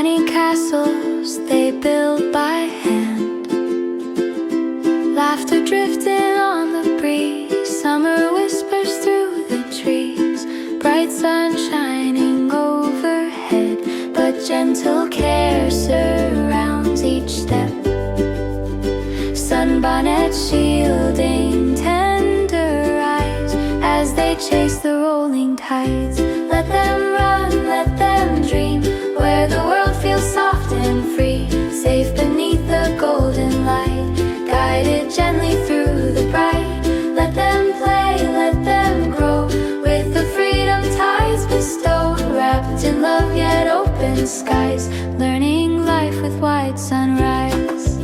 Tiny castles they build by hand, laughter drifting on the breeze, summer whispers through the trees, bright sun shining overhead, but gentle care surrounds each step. Sunbonnets shielding tender eyes as they chase the rolling tides. Let them run, let them dream, where the world feels soft and free, safe beneath the golden light, guided gently through the bright. Let them play, let them grow, with the freedom tides bestow, wrapped in love yet open skies, learning life with white sunrise.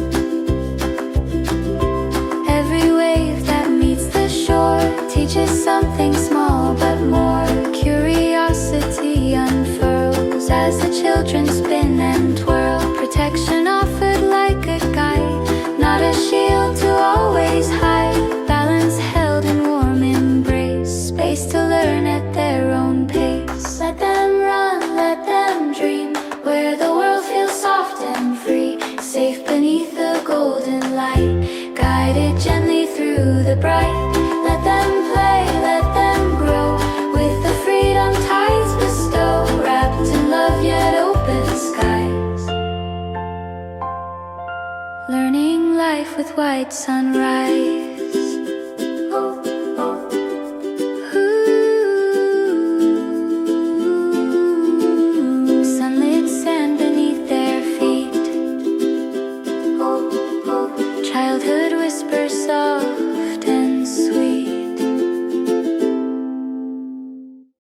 Every wave that meets the shore teaches something small but more. Curiosity unfurls as the children spin and twirl, protection offered like a guide, not a shield to always hide, balance held in warm embrace, space to learn at their own pace. Let them run, let them dream, where the world feels soft and free, safe beneath the golden light, guided gently through the bright. Let them play, let them grow, with the freedom tides bestow, wrapped in love yet open skies, learning life with white sunrise. Sunlit sand beneath their feet, childhood whispers soft